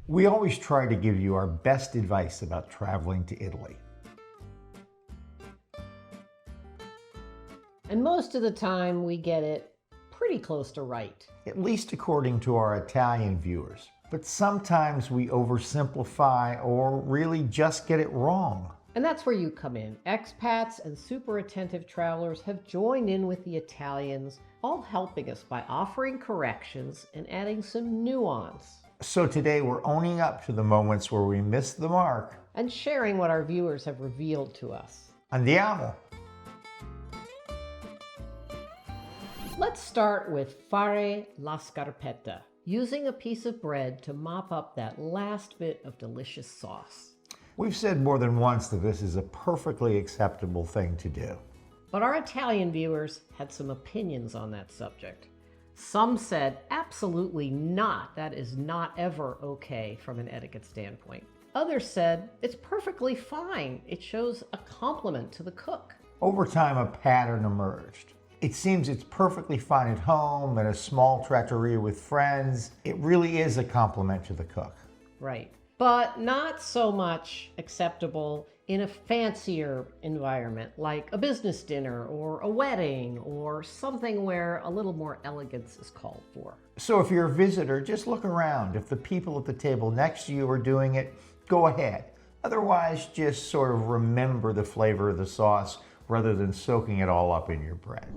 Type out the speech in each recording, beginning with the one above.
We always try to give you our best advice about traveling to Italy. And most of the time we get it pretty close to right. At least according to our Italian viewers. But sometimes we oversimplify or really just get it wrong. And that's where you come in. Expats and super attentive travelers have joined in with the Italians, all helping us by offering corrections and adding some nuance. So today we're owning up to the moments where we missed the mark. And sharing what our viewers have revealed to us. Andiamo! Let's start with fare la scarpetta, using a piece of bread to mop up that last bit of delicious sauce. We've said more than once that this is a perfectly acceptable thing to do. But our Italian viewers had some opinions on that subject. Some said, absolutely not, that is not ever okay from an etiquette standpoint. Others said, it's perfectly fine, it shows a compliment to the cook. Over time, a pattern emerged. It seems it's perfectly fine at home, in a small trattoria with friends. It really is a compliment to the cook. Right. But not so much acceptable in a fancier environment, like a business dinner or a wedding or something where a little more elegance is called for. So if you're a visitor, just look around. If the people at the table next to you are doing it, go ahead. Otherwise, just sort of remember the flavor of the sauce rather than soaking it all up in your bread.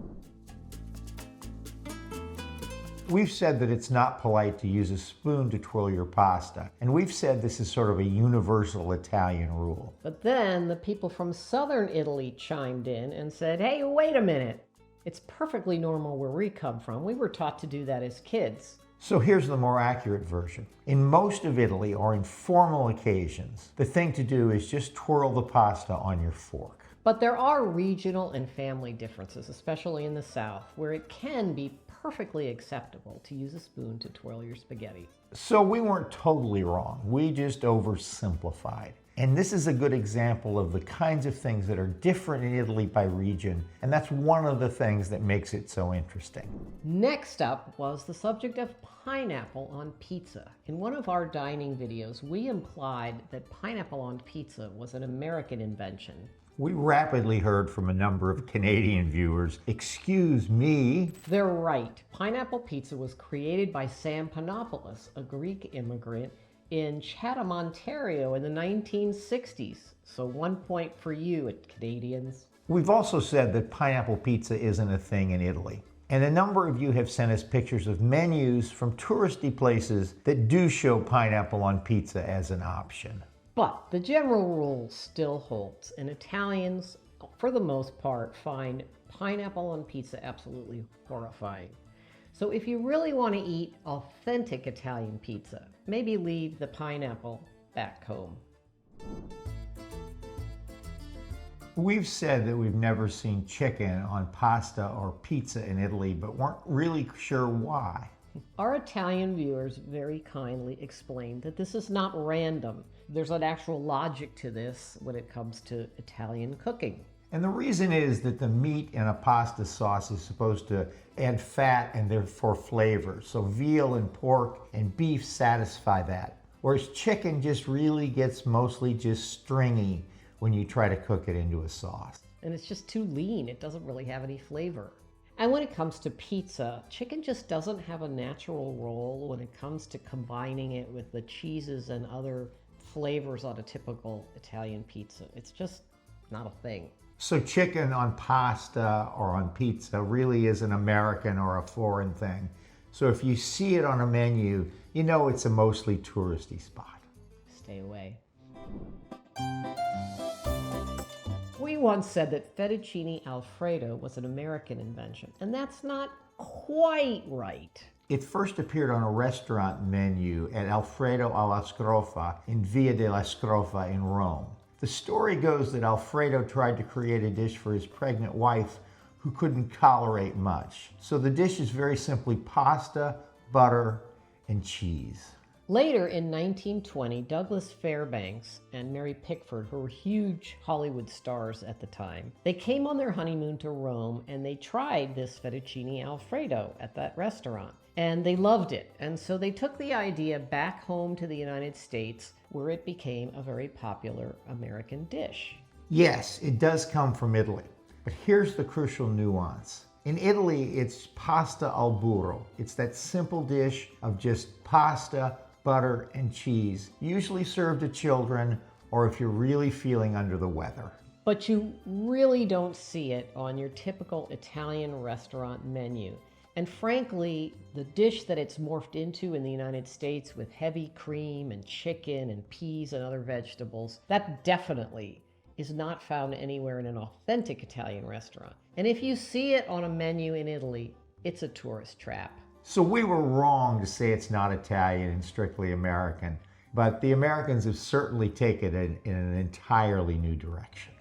We've said that it's not polite to use a spoon to twirl your pasta, and we've said this is sort of a universal Italian rule. But then the people from southern Italy chimed in and said, hey, wait a minute. It's perfectly normal where we come from. We were taught to do that as kids. So here's the more accurate version. In most of Italy, or in formal occasions, the thing to do is just twirl the pasta on your fork. But there are regional and family differences, especially in the South, where it can be perfectly acceptable to use a spoon to twirl your spaghetti. So we weren't totally wrong. We just oversimplified. And this is a good example of the kinds of things that are different in Italy by region, and that's one of the things that makes it so interesting. Next up was the subject of pineapple on pizza. In one of our dining videos, we implied that pineapple on pizza was an American invention. We rapidly heard from a number of Canadian viewers, excuse me. They're right. Pineapple pizza was created by Sam Panopoulos, a Greek immigrant in Chatham, Ontario in the 1960s. So 1 point for you, Canadians. We've also said that pineapple pizza isn't a thing in Italy. And a number of you have sent us pictures of menus from touristy places that do show pineapple on pizza as an option. But the general rule still holds, and Italians, for the most part, find pineapple on pizza absolutely horrifying. So if you really want to eat authentic Italian pizza, maybe leave the pineapple back home. We've said that we've never seen chicken on pasta or pizza in Italy, but weren't really sure why. Our Italian viewers very kindly explained that this is not random. There's an actual logic to this when it comes to Italian cooking. And the reason is that the meat in a pasta sauce is supposed to add fat and therefore flavor. So veal and pork and beef satisfy that. Whereas chicken just really gets mostly just stringy when you try to cook it into a sauce. And it's just too lean. It doesn't really have any flavor. And when it comes to pizza, chicken just doesn't have a natural role when it comes to combining it with the cheeses and other flavors on a typical Italian pizza. It's just not a thing. So chicken on pasta or on pizza really is an American or a foreign thing. So if you see it on a menu, you know it's a mostly touristy spot. Stay away. We once said that fettuccine Alfredo was an American invention, and that's not quite right. It first appeared on a restaurant menu at Alfredo alla Scrofa in Via della Scrofa in Rome. The story goes that Alfredo tried to create a dish for his pregnant wife who couldn't tolerate much. So the dish is very simply pasta, butter, and cheese. Later in 1920, Douglas Fairbanks and Mary Pickford, who were huge Hollywood stars at the time, they came on their honeymoon to Rome and they tried this fettuccine Alfredo at that restaurant. and they loved it. And so they took the idea back home to the United States, where it became a very popular American dish. Yes, it does come from Italy, but here's the crucial nuance. In Italy, it's pasta al burro. It's that simple dish of just pasta, butter, and cheese, usually served to children or if you're really feeling under the weather. But you really don't see it on your typical Italian restaurant menu. And frankly, the dish that it's morphed into in the United States with heavy cream and chicken and peas and other vegetables, that definitely is not found anywhere in an authentic Italian restaurant. And if you see it on a menu in Italy, it's a tourist trap. So we were wrong to say it's not Italian and strictly American, but the Americans have certainly taken it in an entirely new direction.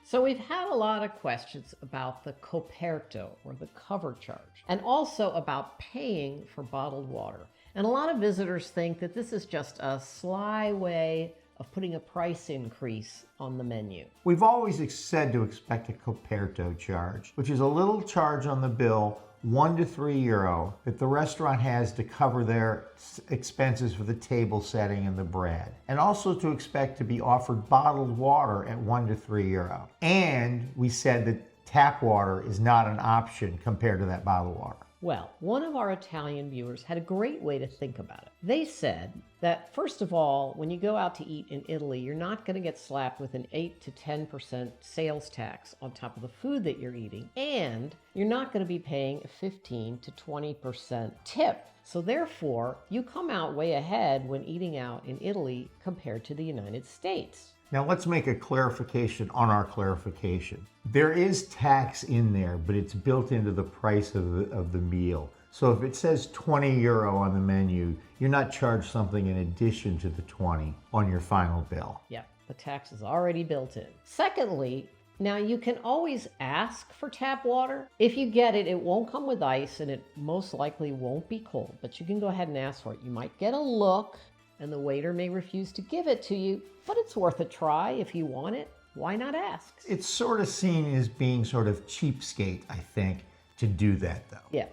So we've had a lot of questions about the coperto, or the cover charge, and also about paying for bottled water. And a lot of visitors think that this is just a sly way of putting a price increase on the menu. We've always said to expect a coperto charge, which is a little charge on the bill, €1 to €3, that the restaurant has to cover their expenses for the table setting and the bread. And also to expect to be offered bottled water at €1 to €3. And we said that tap water is not an option compared to that bottled water. Well, one of our Italian viewers had a great way to think about it. They said that, first of all, when you go out to eat in Italy, you're not going to get slapped with an 8 to 10% sales tax on top of the food that you're eating, and you're not going to be paying a 15 to 20% tip. So therefore, you come out way ahead when eating out in Italy compared to the United States. Now let's make a clarification on our clarification. There is tax in there, but it's built into the price of the meal. So if it says €20 on the menu, you're not charged something in addition to the 20 on your final bill. Yep, the tax is already built in. Secondly, now you can always ask for tap water. If you get it, it won't come with ice and it most likely won't be cold, but you can go ahead and ask for it. You might get a look and the waiter may refuse to give it to you, but it's worth a try if you want it. Why not ask? It's sort of seen as being sort of cheapskate, I think, to do that though. Yeah.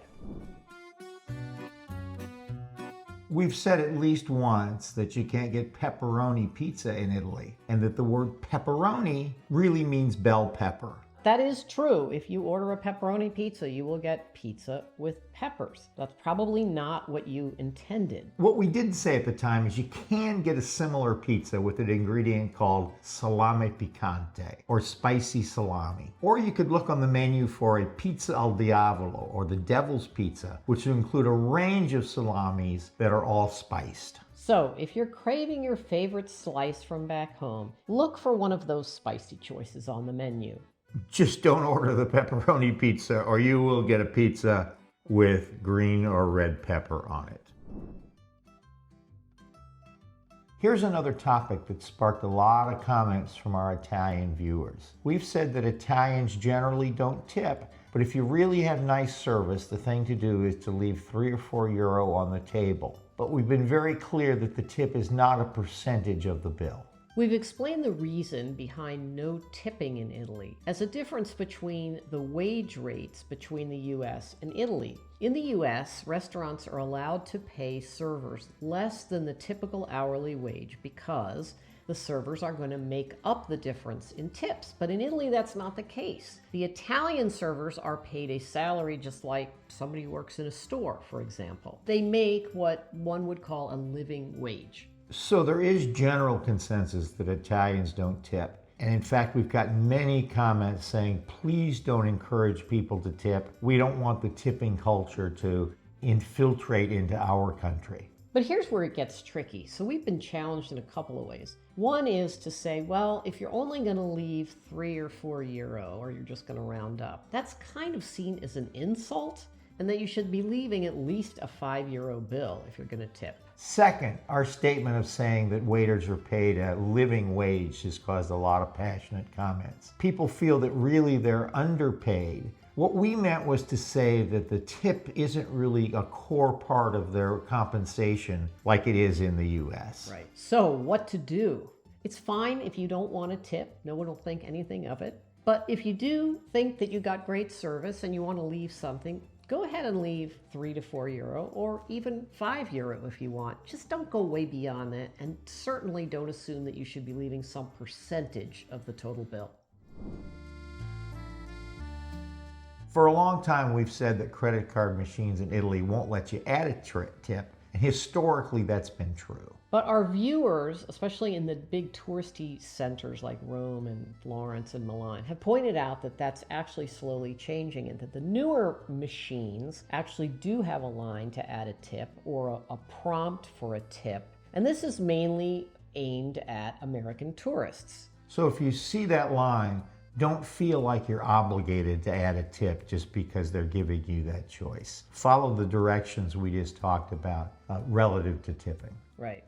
We've said at least once that you can't get pepperoni pizza in Italy, and that the word pepperoni really means bell pepper. That is true. If you order a pepperoni pizza, you will get pizza with peppers. That's probably not what you intended. What we did say at the time is you can get a similar pizza with an ingredient called salame picante, or spicy salami. Or you could look on the menu for a pizza al diavolo, or the devil's pizza, which would include a range of salamis that are all spiced. So if you're craving your favorite slice from back home, look for one of those spicy choices on the menu. Just don't order the pepperoni pizza or you will get a pizza with green or red pepper on it. Here's another topic that sparked a lot of comments from our Italian viewers. We've said that Italians generally don't tip, but if you really have nice service, the thing to do is to leave €3 or €4 on the table. But we've been very clear that the tip is not a percentage of the bill. We've explained the reason behind no tipping in Italy as a difference between the wage rates between the US and Italy. In the US, restaurants are allowed to pay servers less than the typical hourly wage because the servers are going to make up the difference in tips. But in Italy, that's not the case. The Italian servers are paid a salary just like somebody who works in a store, for example. They make what one would call a living wage. So there is general consensus that Italians don't tip. And in fact, we've gotten many comments saying, please don't encourage people to tip. We don't want the tipping culture to infiltrate into our country. But here's where it gets tricky. So we've been challenged in a couple of ways. One is to say, well, if you're only going to leave €3 or €4, or you're just going to round up, that's kind of seen as an insult, and that you should be leaving at least a €5 bill if you're going to tip. Second, our statement of saying that waiters are paid a living wage has caused a lot of passionate comments. People feel that really they're underpaid. What we meant was to say that the tip isn't really a core part of their compensation like it is in the US. Right. So what to do? It's fine if you don't want to tip. No one will think anything of it. But if you do think that you got great service and you want to leave something, go ahead and leave €3 to €4 or even €5 if you want. Just don't go way beyond that, and certainly don't assume that you should be leaving some percentage of the total bill. For a long time, we've said that credit card machines in Italy won't let you add a tip, and historically that's been true. But our viewers, especially in the big touristy centers like Rome and Florence and Milan, have pointed out that that's actually slowly changing, and that the newer machines actually do have a line to add a tip or a prompt for a tip. And this is mainly aimed at American tourists. So if you see that line, don't feel like you're obligated to add a tip just because they're giving you that choice. Follow the directions we just talked about relative to tipping. Right.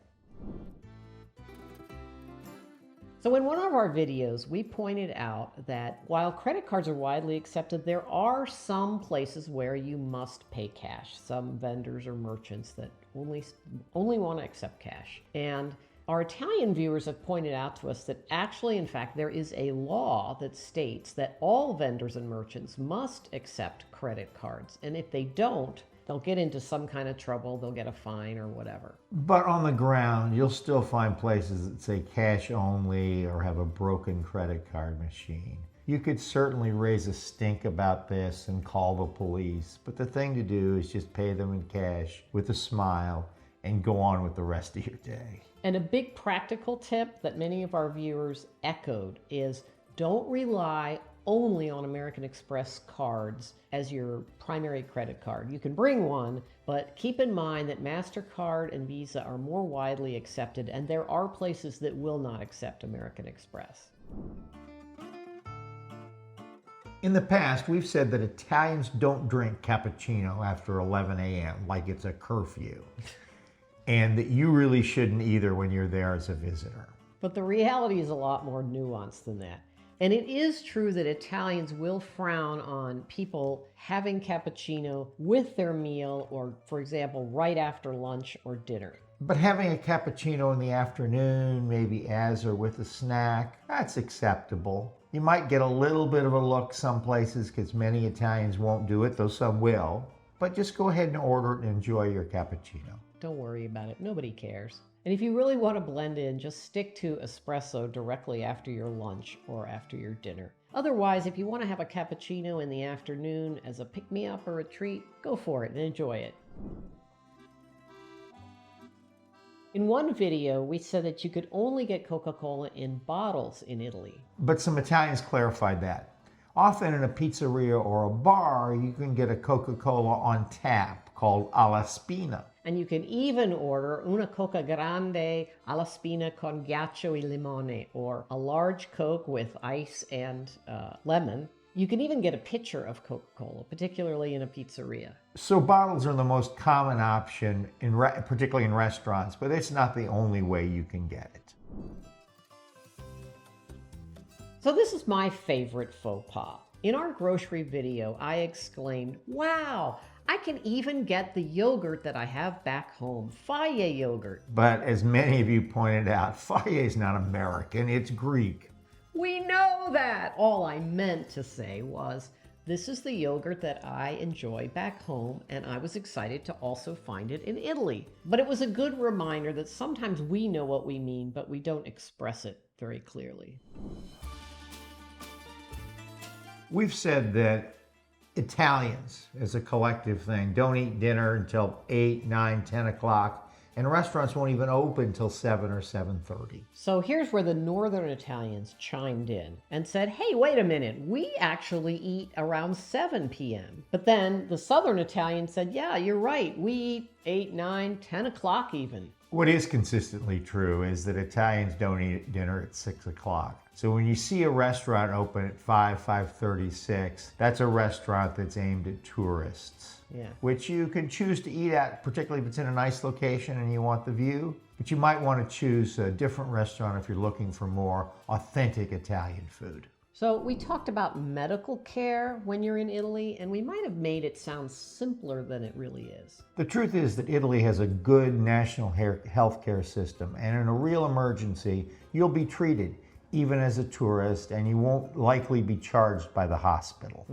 So in one of our videos, we pointed out that while credit cards are widely accepted, there are some places where you must pay cash. Some vendors or merchants that only want to accept cash. And our Italian viewers have pointed out to us that actually, in fact, there is a law that states that all vendors and merchants must accept credit cards. And if they don't, they'll get into some kind of trouble, they'll get a fine or whatever. But on the ground, you'll still find places that say cash only or have a broken credit card machine. You could certainly raise a stink about this and call the police, but the thing to do is just pay them in cash with a smile and go on with the rest of your day. And a big practical tip that many of our viewers echoed is don't rely only on American Express cards as your primary credit card. You can bring one, but keep in mind that MasterCard and Visa are more widely accepted, and there are places that will not accept American Express. In the past, we've said that Italians don't drink cappuccino after 11 a.m. like it's a curfew, and that you really shouldn't either when you're there as a visitor. But the reality is a lot more nuanced than that. And it is true that Italians will frown on people having cappuccino with their meal or, for example, right after lunch or dinner. But having a cappuccino in the afternoon, maybe as or with a snack, that's acceptable. You might get a little bit of a look some places because many Italians won't do it, though some will. But just go ahead and order it and enjoy your cappuccino. Don't worry about it. Nobody cares. And if you really want to blend in, just stick to espresso directly after your lunch or after your dinner. Otherwise, if you want to have a cappuccino in the afternoon as a pick-me-up or a treat, go for it and enjoy it. In one video, we said that you could only get Coca-Cola in bottles in Italy. But some Italians clarified that. Often in a pizzeria or a bar, you can get a Coca-Cola on tap called alla spina. And you can even order una Coca Grande alla spina con ghiaccio e limone, or a large Coke with ice and lemon. You can even get a pitcher of Coca-Cola, particularly in a pizzeria. So bottles are the most common option, particularly in restaurants, but it's not the only way you can get it. So this is my favorite faux pas. In our grocery video, I exclaimed, "Wow! I can even get the yogurt that I have back home, Fage yogurt." But as many of you pointed out, Fage is not American, it's Greek. We know that! All I meant to say was, this is the yogurt that I enjoy back home, and I was excited to also find it in Italy. But it was a good reminder that sometimes we know what we mean, but we don't express it very clearly. We've said that Italians, as a collective thing, don't eat dinner until 8, 9, 10 o'clock, and restaurants won't even open until 7 or 7:30. So here's where the Northern Italians chimed in and said, hey, wait a minute, we actually eat around 7 p.m. But then the Southern Italians said, yeah, you're right, we eat 8, 9, 10 o'clock even. What is consistently true is that Italians don't eat dinner at 6 o'clock. So when you see a restaurant open at 5, 5:30, 6, that's a restaurant that's aimed at tourists. Yeah. Which you can choose to eat at, particularly if it's in a nice location and you want the view. But you might want to choose a different restaurant if you're looking for more authentic Italian food. So we talked about medical care when you're in Italy, and we might have made it sound simpler than it really is. The truth is that Italy has a good national health care system, and in a real emergency, you'll be treated, even as a tourist, and you won't likely be charged by the hospital.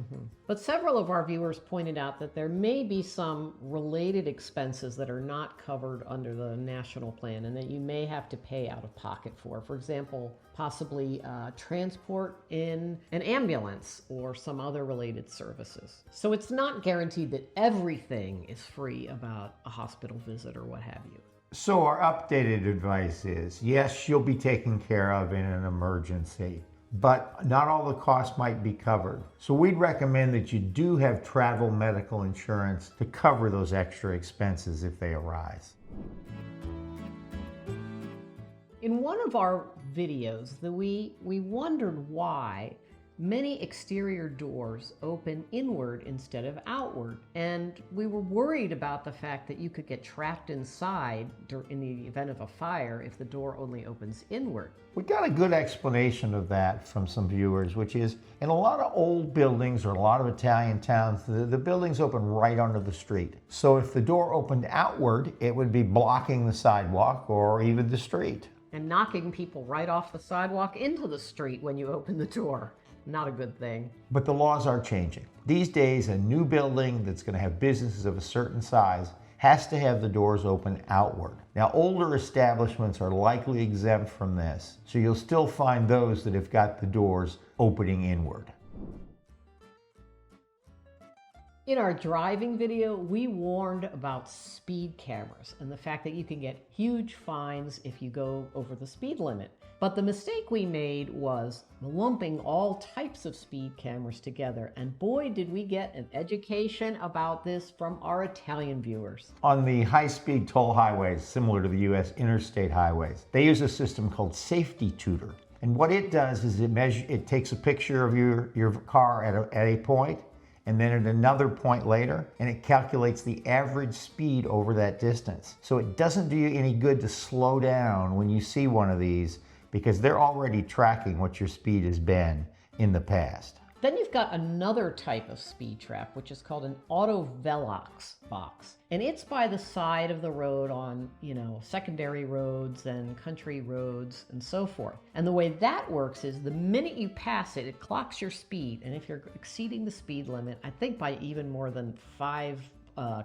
But several of our viewers pointed out that there may be some related expenses that are not covered under the national plan and that you may have to pay out of pocket for. For example, possibly transport in an ambulance or some other related services. So it's not guaranteed that everything is free about a hospital visit or what have you. So our updated advice is, yes, you'll be taken care of in an emergency, but not all the costs might be covered. So we'd recommend that you do have travel medical insurance to cover those extra expenses if they arise. In one of our videos, we wondered why many exterior doors open inward instead of outward, and we were worried about the fact that you could get trapped inside in the event of a fire if the door only opens inward. We got a good explanation of that from some viewers, which is in a lot of old buildings or a lot of Italian towns, the buildings open right onto the street. So if the door opened outward, it would be blocking the sidewalk or even the street. And knocking people right off the sidewalk into the street when you open the door. Not a good thing. But the laws are changing. These days, a new building that's going to have businesses of a certain size has to have the doors open outward. Now, older establishments are likely exempt from this, so you'll still find those that have got the doors opening inward. In our driving video, we warned about speed cameras and the fact that you can get huge fines if you go over the speed limit. But the mistake we made was lumping all types of speed cameras together, and boy did we get an education about this from our Italian viewers. On the high-speed toll highways, similar to the US interstate highways, they use a system called Safety Tutor. And what it does is it takes a picture of your car at a point, and then at another point later, and it calculates the average speed over that distance. So it doesn't do you any good to slow down when you see one of these, because they're already tracking what your speed has been in the past. Then you've got another type of speed trap, which is called an auto velox box. And it's by the side of the road on, secondary roads and country roads and so forth. And the way that works is the minute you pass it, it clocks your speed. And if you're exceeding the speed limit, I think by even more than 5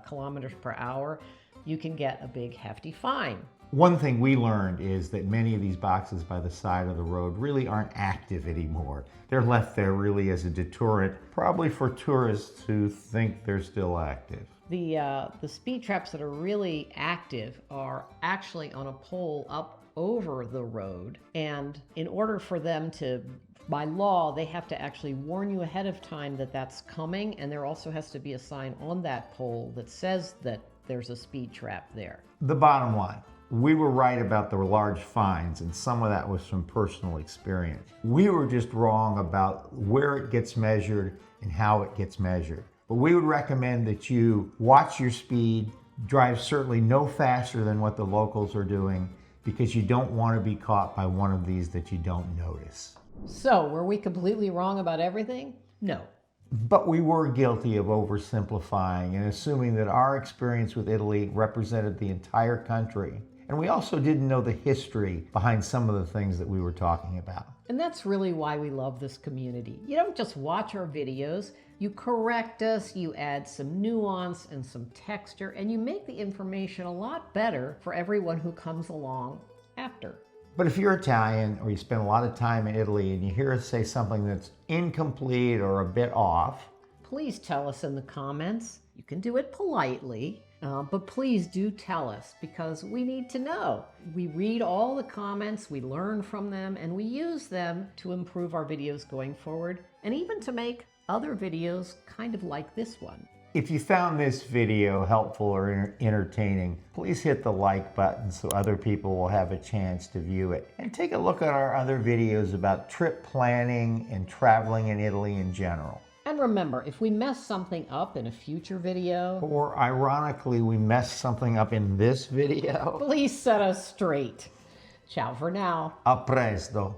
kilometers per hour, you can get a big hefty fine. One thing we learned is that many of these boxes by the side of the road really aren't active anymore. They're left there really as a deterrent, probably for tourists who think they're still active. The speed traps that are really active are actually on a pole up over the road, and in order for them to, by law, they have to actually warn you ahead of time that that's coming, and there also has to be a sign on that pole that says that there's a speed trap there. The bottom line. We were right about the large fines, and some of that was from personal experience. We were just wrong about where it gets measured and how it gets measured. But we would recommend that you watch your speed, drive certainly no faster than what the locals are doing, because you don't want to be caught by one of these that you don't notice. So, were we completely wrong about everything? No. But we were guilty of oversimplifying and assuming that our experience with Italy represented the entire country. And we also didn't know the history behind some of the things that we were talking about. And that's really why we love this community. You don't just watch our videos, you correct us, you add some nuance and some texture, and you make the information a lot better for everyone who comes along after. But if you're Italian or you spend a lot of time in Italy and you hear us say something that's incomplete or a bit off, please tell us in the comments. You can do it politely, but please do tell us, because we need to know. We read all the comments, we learn from them, and we use them to improve our videos going forward, and even to make other videos kind of like this one. If you found this video helpful or entertaining, please hit the like button so other people will have a chance to view it. And take a look at our other videos about trip planning and traveling in Italy in general. And remember, if we mess something up in a future video, or ironically we messed something up in this video, please set us straight. Ciao for now. A presto.